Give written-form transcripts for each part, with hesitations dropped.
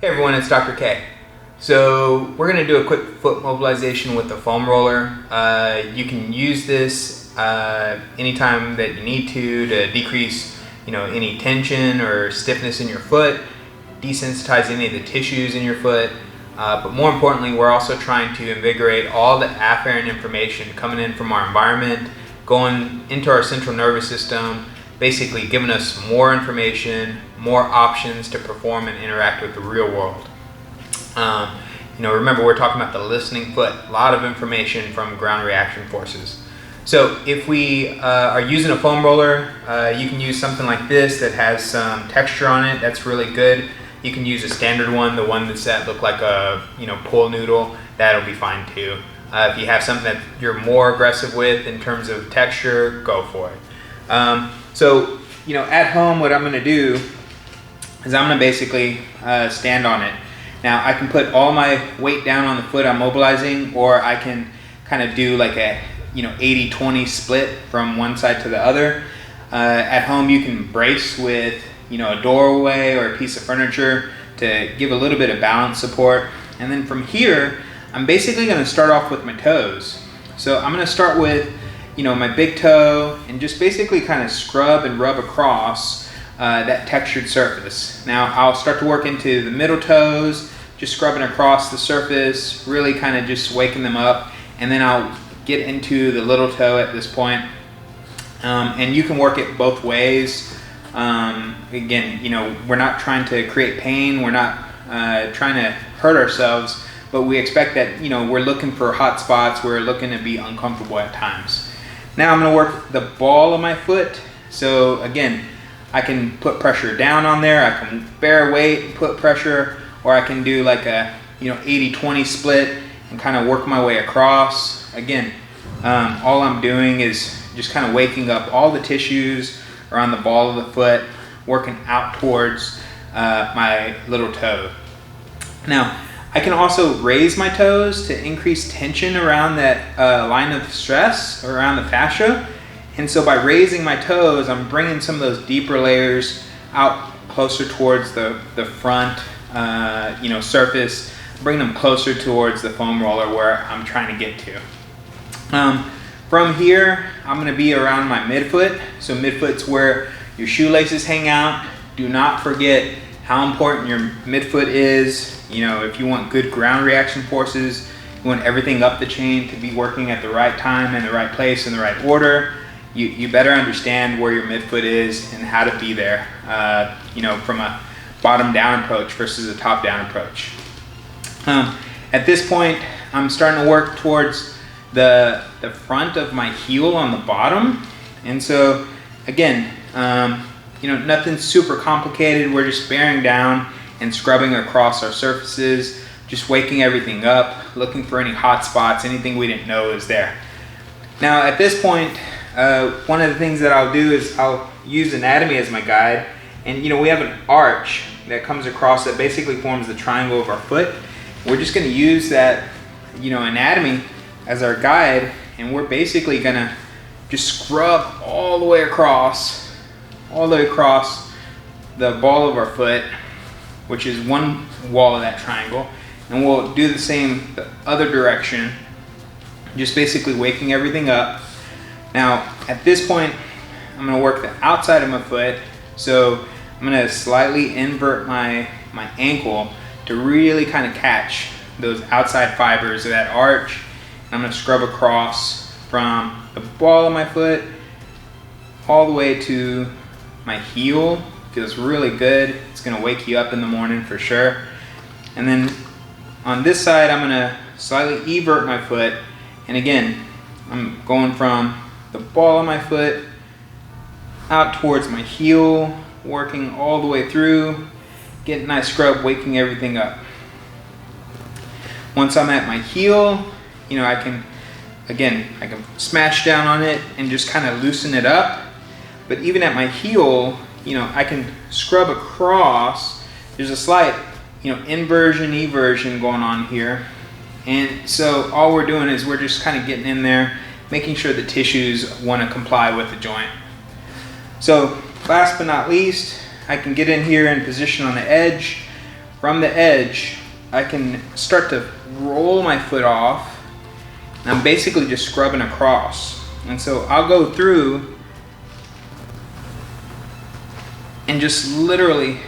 Hey everyone, it's Dr. K. So we're going to do a quick foot mobilization with the foam roller. You can use this anytime that you need to decrease any tension or stiffness in your foot, desensitize any of the tissues in your foot. But more importantly, we're also trying to invigorate all the afferent information coming in from our environment, going into our central nervous system, basically giving us more information, more options to perform and interact with the real world. Remember, we're talking about the listening foot, a lot of information from ground reaction forces. So if we are using a foam roller, you can use something like this that has some texture on it. That's really good. You can use a standard one, the one that look like a pool noodle. That'll be fine too. If you have something that you're more aggressive with in terms of texture, go for it. So at home, what I'm going to do is I'm going to basically stand on it. Now I can put all my weight down on the foot I'm mobilizing, or I can kind of do like a 80-20 split from one side to the other. At home you can brace with a doorway or a piece of furniture to give a little bit of balance support. And then from here, I'm basically going to start off with my toes. So I'm going to start with my big toe and just basically kind of scrub and rub across that textured surface. Now I'll start to work into the middle toes, just scrubbing across the surface, really kind of just waking them up, and then I'll get into the little toe at this point. And you can work it both ways. Again, we're not trying to create pain, we're not trying to hurt ourselves, but we expect that we're looking for hot spots, we're looking to be uncomfortable at times. Now I'm going to work the ball of my foot. So again, I can put pressure down on there, I can bear weight and put pressure, or I can do like a 80-20 split and kind of work my way across. Again, all I'm doing is just kind of waking up all the tissues around the ball of the foot, working out towards my little toe. Now I can also raise my toes to increase tension around that line of stress, around the fascia. And so by raising my toes, I'm bringing some of those deeper layers out closer towards the front surface, bring them closer towards the foam roller where I'm trying to get to. From here, I'm going to be around my midfoot. So midfoot's where your shoelaces hang out. Do not forget how important your midfoot is. If you want good ground reaction forces, you want everything up the chain to be working at the right time, in the right place, in the right order. You better understand where your midfoot is and how to be there, from a bottom down approach versus a top down approach. At this point, I'm starting to work towards the front of my heel on the bottom. And so again, nothing super complicated. We're just bearing down and scrubbing across our surfaces, just waking everything up, looking for any hot spots, anything we didn't know is there. Now at this point, one of the things that I'll do is I'll use anatomy as my guide. And we have an arch that comes across that basically forms the triangle of our foot. We're just going to use that anatomy as our guide, and we're basically going to just scrub all the way across the ball of our foot, which is one wall of that triangle, and we'll do the same the other direction, just basically waking everything up. Now at this point, I'm going to work the outside of my foot. So I'm going to slightly invert my ankle to really kind of catch those outside fibers of that arch. And I'm going to scrub across from the ball of my foot all the way to my heel. Feels really good. It's going to wake you up in the morning for sure. And then on this side, I'm going to slightly evert my foot. And again, I'm going from the ball of my foot out towards my heel, working all the way through, getting a nice scrub, waking everything up. Once I'm at my heel, I can smash down on it and just kind of loosen it up. But even at my heel, I can scrub across. There's a slight, inversion, eversion going on here. And so all we're doing is we're just kind of getting in there, making sure the tissues want to comply with the joint. So last but not least, I can get in here and position on the edge, from the edge, I can start to roll my foot off. I'm basically just scrubbing across. And so I'll go through and just literally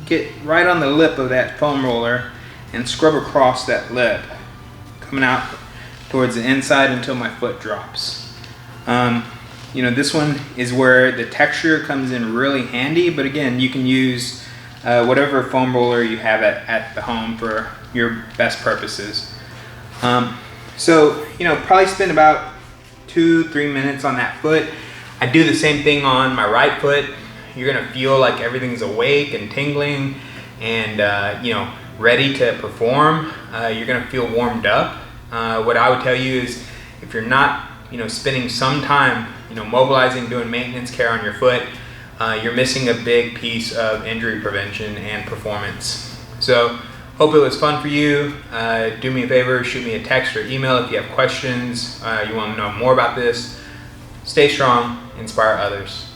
get right on the lip of that foam roller and scrub across that lip, coming out towards the inside until my foot drops. You know, this one is where the texture comes in really handy, but again, you can use whatever foam roller you have at the home for your best purposes. So, you know, probably spend about 2-3 minutes on that foot. I do the same thing on my right foot. You're gonna feel like everything's awake and tingling and, you know, ready to perform. You're gonna feel warmed up. What I would tell you is if you're not, you know, spending some time, you know, mobilizing, doing maintenance care on your foot, you're missing a big piece of injury prevention and performance. So, hope it was fun for you. Do me a favor, shoot me a text or email if you have questions, you want to know more about this. Stay strong, inspire others.